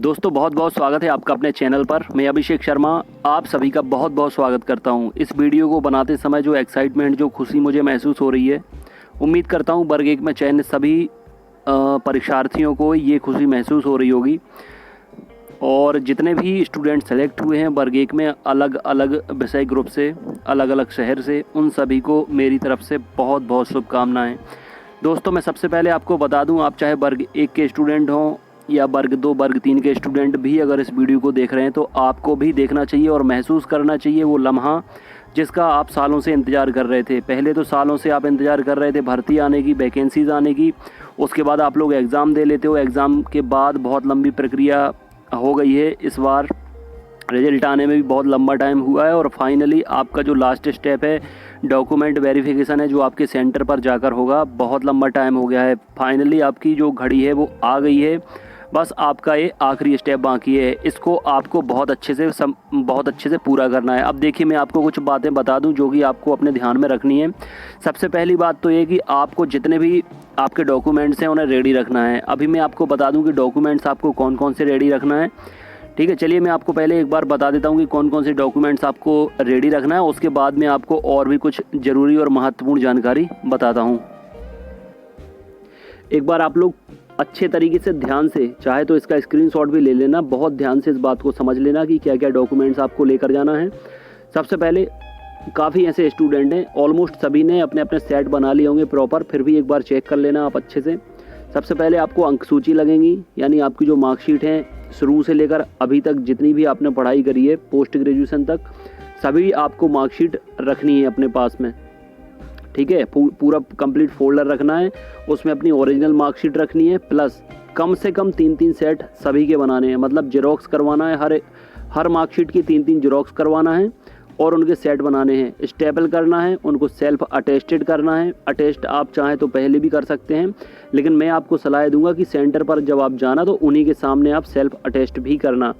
दोस्तों बहुत बहुत स्वागत है आपका अपने चैनल पर। मैं अभिषेक शर्मा आप सभी का बहुत बहुत स्वागत करता हूं। इस वीडियो को बनाते समय जो एक्साइटमेंट जो खुशी मुझे महसूस हो रही है, उम्मीद करता हूं वर्ग 1 में चयनित सभी परीक्षार्थियों को ये खुशी महसूस हो रही होगी। और जितने भी स्टूडेंट सेलेक्ट हुए हैं वर्ग 1 में अलग अलग विषय ग्रुप से, अलग अलग शहर से, उन सभी को मेरी तरफ से बहुत बहुत शुभकामनाएँ। दोस्तों मैं सबसे पहले आपको बता दूं, आप चाहे वर्ग 1 के स्टूडेंट हों या वर्ग 2 वर्ग 3 के स्टूडेंट भी अगर इस वीडियो को देख रहे हैं तो आपको भी देखना चाहिए और महसूस करना चाहिए वो लम्हा जिसका आप सालों से इंतज़ार कर रहे थे। पहले तो सालों से आप इंतज़ार कर रहे थे भर्ती आने की, वैकेंसीज़ आने की, उसके बाद आप लोग एग्ज़ाम दे लेते हो। एग्ज़ाम के बाद बहुत लंबी प्रक्रिया हो गई है, इस बार रिज़ल्ट आने में भी बहुत लंबा टाइम हुआ है और फाइनली आपका जो लास्ट स्टेप है डॉक्यूमेंट वेरिफिकेशन है जो आपके सेंटर पर जाकर होगा। बहुत लंबा टाइम हो गया है, फाइनली आपकी जो घड़ी है वो आ गई है। बस आपका ये आखिरी स्टेप बाकी है, इसको आपको बहुत अच्छे से पूरा करना है। अब देखिए मैं आपको कुछ बातें बता दूं जो कि आपको अपने ध्यान में रखनी है। सबसे पहली बात तो ये कि आपको जितने भी आपके डॉक्यूमेंट्स हैं उन्हें रेडी रखना है। अभी मैं आपको बता दूं कि डॉक्यूमेंट्स आपको कौन कौन से रेडी रखना है। ठीक है, चलिए मैं आपको पहले एक बार बता देता हूं कि कौन कौन से डॉक्यूमेंट्स आपको रेडी रखना है, उसके बाद में आपको और भी कुछ ज़रूरी और महत्वपूर्ण जानकारी बताता हूं। एक बार आप लोग अच्छे तरीके से ध्यान से, चाहे तो इसका स्क्रीनशॉट भी ले लेना, बहुत ध्यान से इस बात को समझ लेना कि क्या क्या डॉक्यूमेंट्स आपको लेकर जाना है। सबसे पहले काफ़ी ऐसे स्टूडेंट हैं, ऑलमोस्ट सभी ने अपने अपने सेट बना लिए होंगे प्रॉपर, फिर भी एक बार चेक कर लेना आप अच्छे से। सबसे पहले आपको अंक सूची लगेंगी, यानी आपकी जो मार्कशीट है शुरू से लेकर अभी तक जितनी भी आपने पढ़ाई करी है पोस्ट ग्रेजुएशन तक, सभी आपको मार्कशीट रखनी है अपने पास में। ठीक है, पूरा कंप्लीट फोल्डर रखना है, उसमें अपनी ओरिजिनल मार्कशीट रखनी है, प्लस कम से कम 3-3 सेट सभी के बनाने हैं। मतलब जेरोक्स करवाना है, हर मार्कशीट की 3-3 जेरोक्स करवाना है और उनके सेट बनाने हैं। स्टेपल करना है, उनको सेल्फ अटेस्टेड करना है। अटेस्ट आप चाहें तो पहले भी कर सकते हैं, लेकिन मैं आपको सलाह दूंगा कि सेंटर पर जब आप जाना तो उन्हीं के सामने आप सेल्फ अटेस्ट भी करना।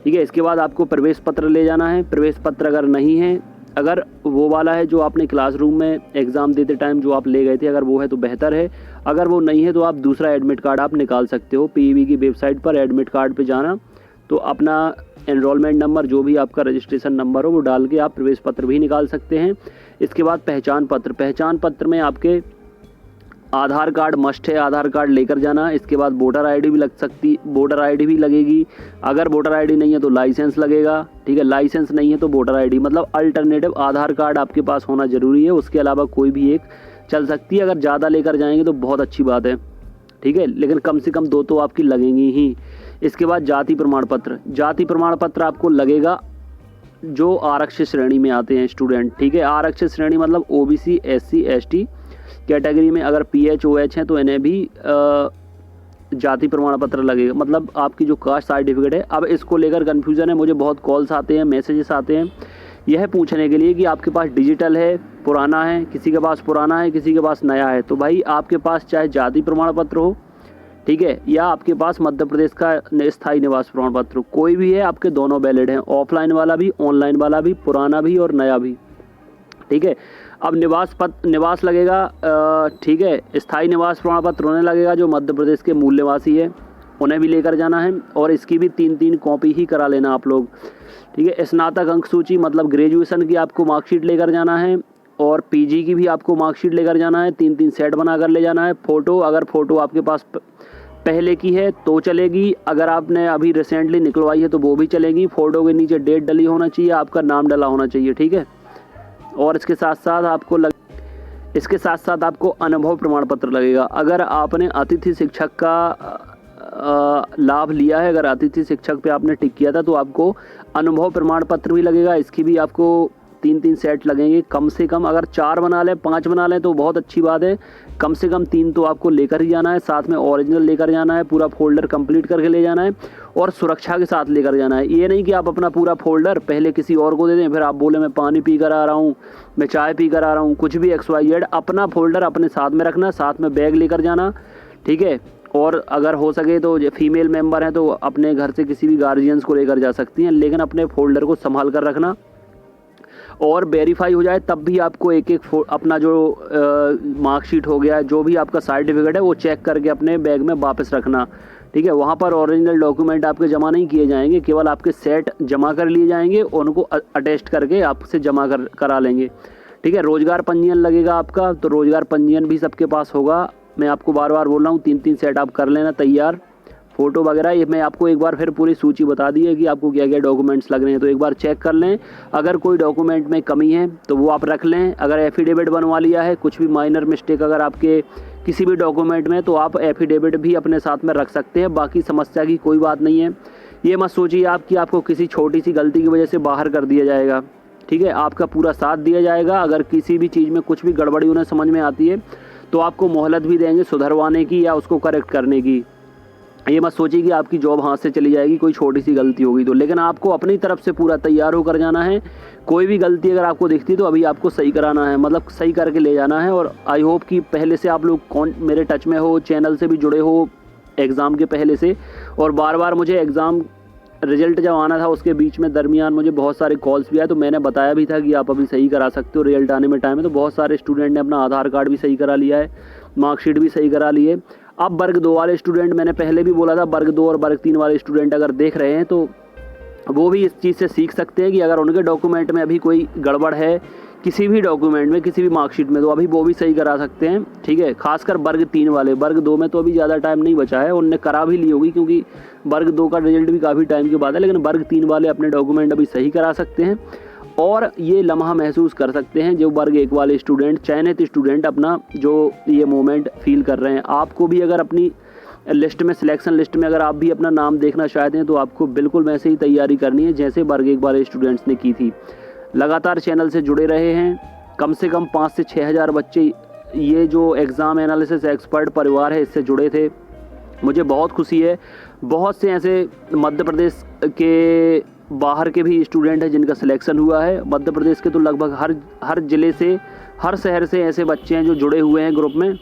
ठीक है, इसके बाद आपको प्रवेश पत्र ले जाना है। प्रवेश पत्र अगर नहीं है, अगर वो वाला है जो आपने क्लासरूम में एग्ज़ाम देते टाइम जो आप ले गए थे, अगर वो है तो बेहतर है। अगर वो नहीं है तो आप दूसरा एडमिट कार्ड आप निकाल सकते हो। पीईबी की वेबसाइट पर एडमिट कार्ड पे जाना, तो अपना एनरोलमेंट नंबर जो भी आपका रजिस्ट्रेशन नंबर हो वो डाल के आप प्रवेश पत्र भी निकाल सकते हैं। इसके बाद पहचान पत्र में आपके आधार कार्ड मस्ट है, आधार कार्ड लेकर जाना। इसके बाद वोटर आईडी भी लगेगी। अगर वोटर आईडी नहीं है तो लाइसेंस लगेगा। ठीक है, लाइसेंस नहीं है तो वोटर आईडी, मतलब अल्टरनेटिव आधार कार्ड आपके पास होना ज़रूरी है। उसके अलावा कोई भी एक चल सकती है। अगर ज़्यादा लेकर जाएंगे तो बहुत अच्छी बात है। ठीक है, लेकिन कम से कम 2 तो आपकी लगेंगी ही। इसके बाद जाति प्रमाण पत्र आपको लगेगा जो आरक्षित श्रेणी में आते हैं स्टूडेंट। ठीक है, आरक्षित श्रेणी मतलब ओबीसी, एससी, एसटी कैटेगरी में अगर पीएच ओएच हैं तो इन्हें भी जाति प्रमाण पत्र लगेगा, मतलब आपकी जो कास्ट सर्टिफिकेट है। अब इसको लेकर कन्फ्यूज़न है, मुझे बहुत कॉल्स आते हैं, मैसेजेस आते हैं यह पूछने के लिए कि आपके पास डिजिटल है, पुराना है, किसी के पास पुराना है, किसी के पास नया है। तो भाई आपके पास चाहे जाति प्रमाण पत्र हो, ठीक है, या आपके पास मध्य प्रदेश का स्थायी निवास प्रमाण पत्र हो, कोई भी है, आपके दोनों वैलिड हैं, ऑफलाइन वाला भी, ऑनलाइन वाला भी, पुराना भी और नया भी। ठीक है, अब निवास लगेगा। ठीक है, स्थायी निवास प्रमाण पत्र उन्हें लगेगा जो मध्य प्रदेश के मूल निवासी है, उन्हें भी लेकर जाना है और इसकी भी 3-3 कॉपी ही करा लेना आप लोग। ठीक है, स्नातक अंक सूची मतलब ग्रेजुएशन की आपको मार्कशीट लेकर जाना है और पीजी की भी आपको मार्कशीट लेकर जाना है। 3-3 सेट बना कर ले जाना है। फ़ोटो, अगर फ़ोटो आपके पास पहले की है तो चलेगी, अगर आपने अभी रिसेंटली निकलवाई है तो वो भी चलेगी। फ़ोटो के नीचे डेट डली होना चाहिए, आपका नाम डला होना चाहिए। ठीक है, और इसके साथ साथ आपको अनुभव प्रमाण पत्र लगेगा। अगर आपने अतिथि शिक्षक का लाभ लिया है, अगर अतिथि शिक्षक पे आपने टिक किया था तो आपको अनुभव प्रमाण पत्र भी लगेगा। इसकी भी आपको 3-3 सेट लगेंगे कम से कम। अगर 4 बना लें, 5 बना लें तो बहुत अच्छी बात है, कम से कम 3 तो आपको लेकर ही जाना है। साथ में ओरिजिनल लेकर जाना है, पूरा फोल्डर कंप्लीट करके ले जाना है और सुरक्षा के साथ लेकर जाना है। ये नहीं कि आप अपना पूरा फोल्डर पहले किसी और को दे दें, फिर आप बोले मैं पानी पी कर आ रहा हूँ, मैं चाय पी कर आ रहा हूँ, कुछ भी XYZ। अपना फोल्डर अपने साथ में रखना, साथ में बैग लेकर जाना। ठीक है, और अगर हो सके तो फीमेल मेंबर हैं तो अपने घर से किसी भी गार्जियंस को लेकर जा सकती हैं, लेकिन अपने फोल्डर को संभाल कर रखना। और वेरीफाई हो जाए तब भी आपको एक अपना जो मार्कशीट हो गया, जो भी आपका सर्टिफिकेट है वो चेक करके अपने बैग में वापस रखना। ठीक है। वहाँ पर ओरिजिनल डॉक्यूमेंट आपके जमा नहीं किए जाएंगे, केवल आपके सेट जमा कर लिए जाएंगे और उनको अटेस्ट करके आपसे जमा करा लेंगे। ठीक है। रोज़गार पंजीयन लगेगा आपका, तो रोज़गार पंजीयन भी सबके पास होगा। मैं आपको बार बार बोल रहा हूँ 3-3 सेट आप कर लेना तैयार। फ़ोटो वगैरह ये मैं आपको एक बार फिर पूरी सूची बता दी है कि आपको क्या क्या डॉक्यूमेंट्स लग रहे हैं, तो एक बार चेक कर लें। अगर कोई डॉक्यूमेंट में कमी है तो वो आप रख लें। अगर एफिडेविट बनवा लिया है, कुछ भी माइनर मिस्टेक अगर आपके किसी भी डॉक्यूमेंट में, तो आप एफिडेविट भी अपने साथ में रख सकते हैं। बाकी समस्या की कोई बात नहीं है। ये मत सोचिए आप कि आपको किसी छोटी सी गलती की वजह से बाहर कर दिया जाएगा। ठीक है। आपका पूरा साथ दिया जाएगा। अगर किसी भी चीज़ में कुछ भी गड़बड़ी उन्हें समझ में आती है तो आपको मोहलत भी देंगे सुधरवाने की या उसको करेक्ट करने की। ये मत सोचिए कि आपकी जॉब हाथ से चली जाएगी कोई छोटी सी गलती होगी तो, लेकिन आपको अपनी तरफ से पूरा तैयार होकर जाना है। कोई भी गलती अगर आपको दिखती है तो अभी आपको सही कराना है, मतलब सही करके ले जाना है। और आई होप कि पहले से आप लोग मेरे टच में हो, चैनल से भी जुड़े हो एग्ज़ाम के पहले से, और बार बार मुझे एग्ज़ाम रिजल्ट जब आना था उसके बीच में दरमियान मुझे बहुत सारे कॉल्स भी आए, तो मैंने बताया भी था कि आप अभी सही करा सकते हो, रिजल्ट आने में टाइम है। तो बहुत सारे स्टूडेंट ने अपना आधार कार्ड भी सही करा लिया है, मार्कशीट भी सही करा ली है। अब वर्ग 2 वाले स्टूडेंट, मैंने पहले भी बोला था, वर्ग 2 और वर्ग 3 वाले स्टूडेंट अगर देख रहे हैं तो वो भी इस चीज़ से सीख सकते हैं कि अगर उनके डॉक्यूमेंट में अभी कोई गड़बड़ है, किसी भी डॉक्यूमेंट में, किसी भी मार्कशीट में, तो अभी वो भी सही करा सकते हैं। ठीक है। खासकर वर्ग 3 वाले, वर्ग 2 में तो अभी ज़्यादा टाइम नहीं बचा है, उनने करा भी ली होगी क्योंकि वर्ग 2 का रिजल्ट भी काफ़ी टाइम के बाद है, लेकिन वर्ग 3 वाले अपने डॉक्यूमेंट अभी सही करा सकते हैं। और ये लम्हा महसूस कर सकते हैं जो वर्ग 1 वाले स्टूडेंट, चयनित स्टूडेंट अपना जो ये मोमेंट फील कर रहे हैं। आपको भी अगर अपनी लिस्ट में, सिलेक्शन लिस्ट में अगर आप भी अपना नाम देखना चाहते हैं तो आपको बिल्कुल वैसे ही तैयारी करनी है जैसे वर्ग 1 वाले स्टूडेंट्स ने की थी। लगातार चैनल से जुड़े रहे हैं, कम से कम 5 से 6 हज़ार बच्चे ये जो एग्ज़ाम एनालिसिस एक्सपर्ट परिवार है इससे जुड़े थे। मुझे बहुत खुशी है। बहुत से ऐसे मध्य प्रदेश के बाहर के भी स्टूडेंट हैं जिनका सिलेक्शन हुआ है। मध्य प्रदेश के तो लगभग हर ज़िले से, हर शहर से ऐसे बच्चे हैं जो जुड़े हुए हैं ग्रुप में,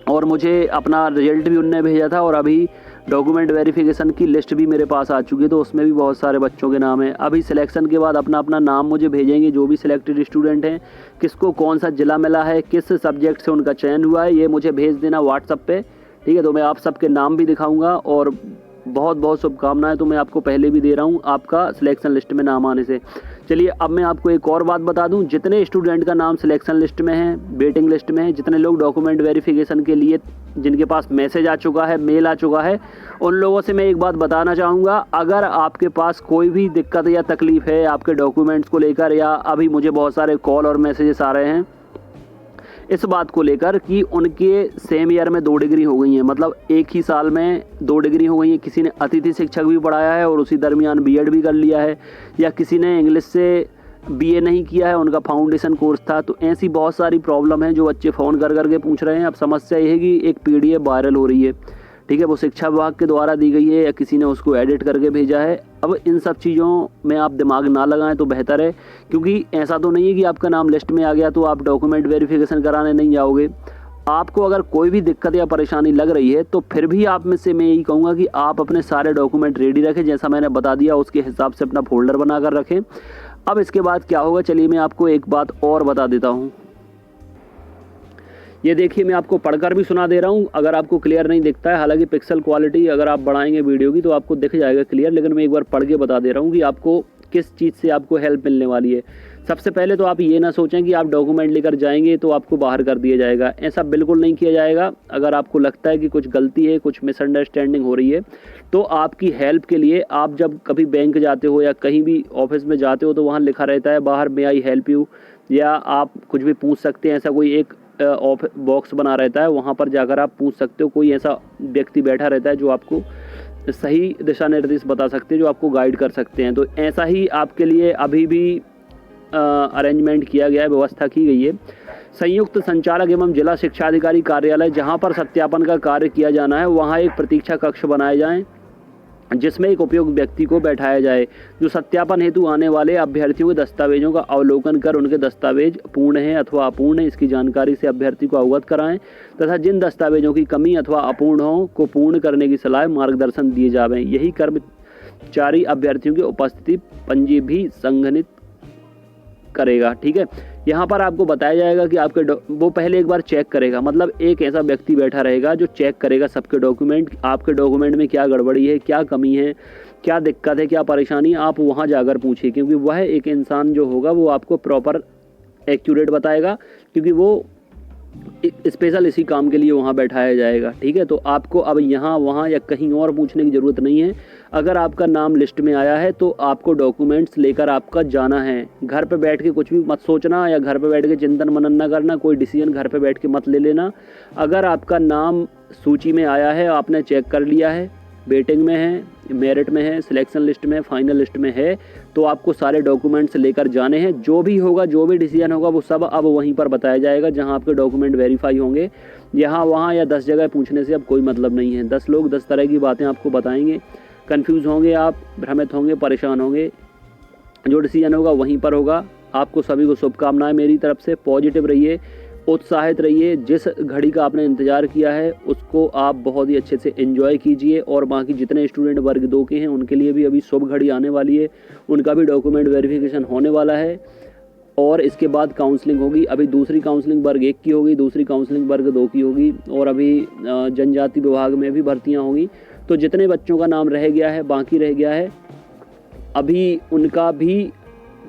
और मुझे अपना रिजल्ट भी उनने भेजा था और अभी डॉक्यूमेंट वेरिफिकेशन की लिस्ट भी मेरे पास आ चुकी है, तो उसमें भी बहुत सारे बच्चों के नाम हैं। अभी सिलेक्शन के बाद अपना अपना नाम मुझे भेजेंगे जो भी सिलेक्टेड स्टूडेंट हैं, किसको कौन सा ज़िला मिला है, किस सब्जेक्ट से उनका चयन हुआ है, ये मुझे भेज देना व्हाट्सएप पे। ठीक है। तो मैं आप सबके नाम भी दिखाऊंगा और बहुत बहुत शुभकामनाएं तो मैं आपको पहले भी दे रहा हूं आपका सिलेक्शन लिस्ट में नाम आने से। चलिए अब मैं आपको एक और बात बता दूं, जितने स्टूडेंट का नाम सिलेक्शन लिस्ट में है, वेटिंग लिस्ट में है, जितने लोग डॉक्यूमेंट वेरिफिकेशन के लिए जिनके पास मैसेज आ चुका है, मेल आ चुका है, उन लोगों से मैं एक बात बताना चाहूँगा। अगर आपके पास कोई भी दिक्कत या तकलीफ़ है आपके डॉक्यूमेंट्स को लेकर, या अभी मुझे बहुत सारे कॉल और मैसेजेस आ रहे हैं इस बात को लेकर कि उनके सेम ईयर में 2 डिग्री हो गई हैं, मतलब एक ही साल में 2 डिग्री हो गई हैं। किसी ने अतिथि शिक्षक भी पढ़ाया है और उसी दरमियान बीएड भी कर लिया है, या किसी ने इंग्लिश से बीए नहीं किया है, उनका फाउंडेशन कोर्स था। तो ऐसी बहुत सारी प्रॉब्लम है जो बच्चे फ़ोन कर करके पूछ रहे हैं। अब समस्या ये है कि एक पीडीएफ वायरल हो रही है, ठीक है, वो शिक्षा विभाग के द्वारा दी गई है या किसी ने उसको एडिट करके भेजा है। अब इन सब चीज़ों में आप दिमाग ना लगाएं तो बेहतर है, क्योंकि ऐसा तो नहीं है कि आपका नाम लिस्ट में आ गया तो आप डॉक्यूमेंट वेरिफिकेशन कराने नहीं जाओगे। आपको अगर कोई भी दिक्कत या परेशानी लग रही है तो फिर भी आप में से मैं यही कहूँगा कि आप अपने सारे डॉक्यूमेंट रेडी रखें, जैसा मैंने बता दिया उसके हिसाब से अपना फोल्डर बना कर रखें। अब इसके बाद क्या होगा, चलिए मैं आपको एक बात और बता देता हूँ। ये देखिए मैं आपको पढ़कर भी सुना दे रहा हूँ, अगर आपको क्लियर नहीं दिखता है, हालांकि पिक्सल क्वालिटी अगर आप बढ़ाएंगे वीडियो की तो आपको दिख जाएगा क्लियर, लेकिन मैं एक बार पढ़ के बता दे रहा हूँ कि आपको किस चीज़ से आपको हेल्प मिलने वाली है। सबसे पहले तो आप ये ना सोचें कि आप डॉक्यूमेंट लेकर जाएंगे तो आपको बाहर कर दिया जाएगा, ऐसा बिल्कुल नहीं किया जाएगा। अगर आपको लगता है कि कुछ गलती है, कुछ मिसअंडरस्टैंडिंग हो रही है, तो आपकी हेल्प के लिए आप जब कभी बैंक जाते हो या कहीं भी ऑफिस में जाते हो तो वहाँ लिखा रहता है बाहर मे आई हेल्प यू, या आप कुछ भी पूछ सकते हैं, ऐसा कोई एक बॉक्स बना रहता है, वहाँ पर जाकर आप पूछ सकते हो। कोई ऐसा व्यक्ति बैठा रहता है जो आपको सही दिशा निर्देश बता सकते हैं, जो आपको गाइड कर सकते हैं। तो ऐसा ही आपके लिए अभी भी अरेंजमेंट किया गया है, व्यवस्था की गई है। संयुक्त संचालक एवं जिला शिक्षा अधिकारी कार्यालय जहाँ पर सत्यापन का कार्य किया जाना है, वहाँ एक प्रतीक्षा कक्ष बनाए जाएँ जिसमें एक उपयुक्त व्यक्ति को बैठाया जाए जो सत्यापन हेतु आने वाले अभ्यर्थियों के दस्तावेजों का अवलोकन कर उनके दस्तावेज पूर्ण हैं अथवा अपूर्ण हैं इसकी जानकारी से अभ्यर्थी को अवगत कराएं, तथा जिन दस्तावेजों की कमी अथवा अपूर्ण हो को पूर्ण करने की सलाह मार्गदर्शन दिए जावें। यही कर्मचारी अभ्यर्थियों की उपस्थिति पंजी भी संघनित करेगा। ठीक है, यहाँ पर आपको बताया जाएगा कि आपके वो पहले एक बार चेक करेगा, मतलब एक ऐसा व्यक्ति बैठा रहेगा जो चेक करेगा सबके डॉक्यूमेंट, आपके डॉक्यूमेंट में क्या गड़बड़ी है, क्या कमी है, क्या दिक्कत है, क्या परेशानी, आप वहाँ जाकर पूछिए, क्योंकि वह एक इंसान जो होगा वो आपको प्रॉपर एक्यूरेट बताएगा, क्योंकि वो स्पेशल इसी काम के लिए वहाँ बैठाया जाएगा। ठीक है, तो आपको अब यहाँ वहाँ या कहीं और पूछने की ज़रूरत नहीं है। अगर आपका नाम लिस्ट में आया है तो आपको डॉक्यूमेंट्स लेकर आपका जाना है। घर पे बैठ के कुछ भी मत सोचना या घर पे बैठ के चिंतन मनन ना करना, कोई डिसीजन घर पे बैठ के मत ले लेना। अगर आपका नाम सूची में आया है, आपने चेक कर लिया है, वेटिंग में है, मेरिट में है, सिलेक्शन लिस्ट में, फाइनल लिस्ट में है, तो आपको सारे डॉक्यूमेंट्स लेकर जाने हैं। जो भी होगा, जो भी डिसीजन होगा वो सब अब वहीं पर बताया जाएगा जहां आपके डॉक्यूमेंट वेरीफाई होंगे। यहाँ वहाँ या 10 जगह पूछने से अब कोई मतलब नहीं है। 10 लोग 10 तरह की बातें आपको बताएंगे, कन्फ्यूज़ होंगे आप, भ्रमित होंगे, परेशान होंगे। जो डिसीजन होगा वहीं पर होगा। आपको सभी को शुभकामनाएं मेरी तरफ से। पॉजिटिव रहिए, उत्साहित रहिए। जिस घड़ी का आपने इंतज़ार किया है उसको आप बहुत ही अच्छे से एंजॉय कीजिए। और बाकी जितने स्टूडेंट वर्ग 2 के हैं उनके लिए भी अभी शुभ घड़ी आने वाली है, उनका भी डॉक्यूमेंट वेरिफिकेशन होने वाला है और इसके बाद काउंसलिंग होगी। अभी दूसरी काउंसलिंग वर्ग 1 की होगी, दूसरी काउंसलिंग वर्ग 2 की होगी और अभी जनजाति विभाग में भी भर्तियाँ होंगी। तो जितने बच्चों का नाम रह गया है, बाकी रह गया है, अभी उनका भी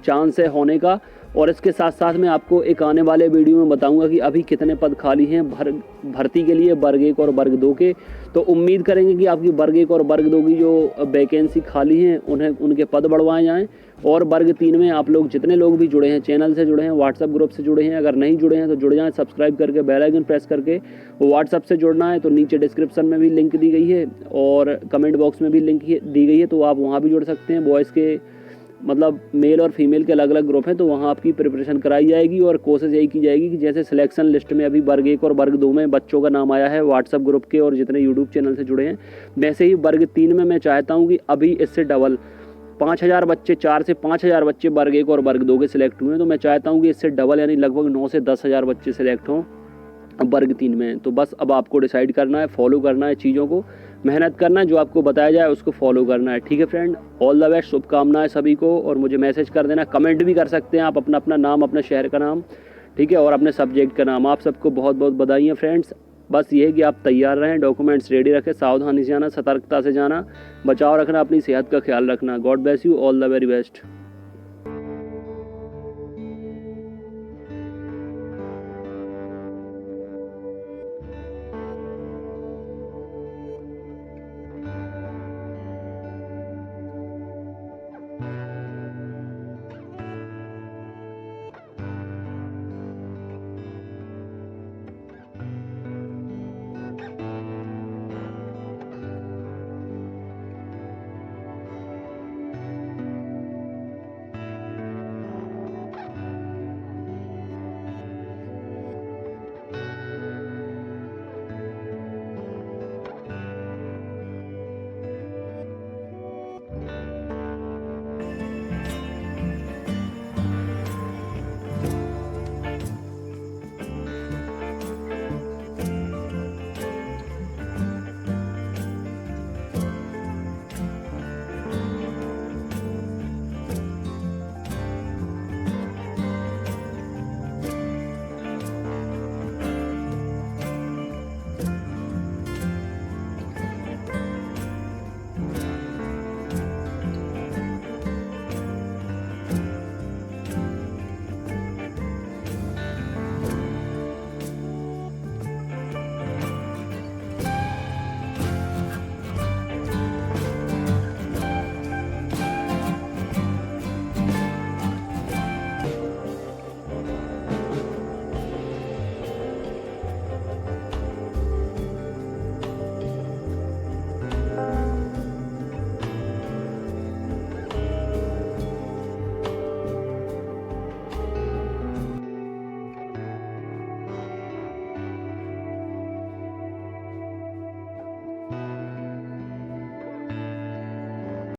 चांस है होने का। और इसके साथ साथ मैं आपको एक आने वाले वीडियो में बताऊंगा कि अभी कितने पद खाली हैं भर्ती के लिए वर्ग 1 और वर्ग 2 के। तो उम्मीद करेंगे कि आपकी वर्ग 1 और वर्ग 2 की जो वैकेंसी खाली हैं उनके पद बढ़वाए जाएं। और वर्ग 3 में आप लोग जितने लोग भी जुड़े हैं, चैनल से जुड़े हैं, व्हाट्सएप ग्रुप से जुड़े हैं, अगर नहीं जुड़े हैं तो जुड़ जाएं, सब्सक्राइब करके बेल आइकन प्रेस करके। व्हाट्सएप से जुड़ना है तो नीचे डिस्क्रिप्शन में भी लिंक दी गई है और कमेंट बॉक्स में भी लिंक दी गई है, तो आप वहाँ भी जुड़ सकते हैं। बॉयज़ के मतलब मेल और फीमेल के अलग अलग ग्रुप हैं, तो वहाँ आपकी प्रिपरेशन कराई जाएगी और कोशिश यही की जाएगी कि जैसे सिलेक्शन लिस्ट में अभी वर्ग 1 और वर्ग 2 में बच्चों का नाम आया है व्हाट्सएप ग्रुप के और जितने यूट्यूब चैनल से जुड़े हैं, वैसे ही वर्ग 3 में मैं चाहता हूँ कि अभी इससे डबल 5000 बच्चे, 4 से 5000 बच्चे वर्ग 1 और वर्ग 2 के सिलेक्ट हुए हैं, तो मैं चाहता हूँ कि इससे डबल यानी लगभग 9 से 10,000 बच्चे सिलेक्ट हों वर्ग 3 में। तो बस अब आपको डिसाइड करना है, फॉलो करना है चीज़ों को, मेहनत करना है, जो आपको बताया जाए उसको फॉलो करना है। ठीक है फ्रेंड, ऑल द बेस्ट, शुभकामनाएं सभी को। और मुझे मैसेज कर देना, कमेंट भी कर सकते हैं आप अपना अपना नाम, अपने शहर का नाम, ठीक है, और अपने सब्जेक्ट का नाम। आप सबको बहुत बहुत बधाइयाँ फ्रेंड्स। बस ये है कि आप तैयार रहें, डॉक्यूमेंट्स रेडी रखें, सावधानी से जाना, सतर्कता से जाना, बचाव रखना, अपनी सेहत का ख्याल रखना। God bless you, all the very best.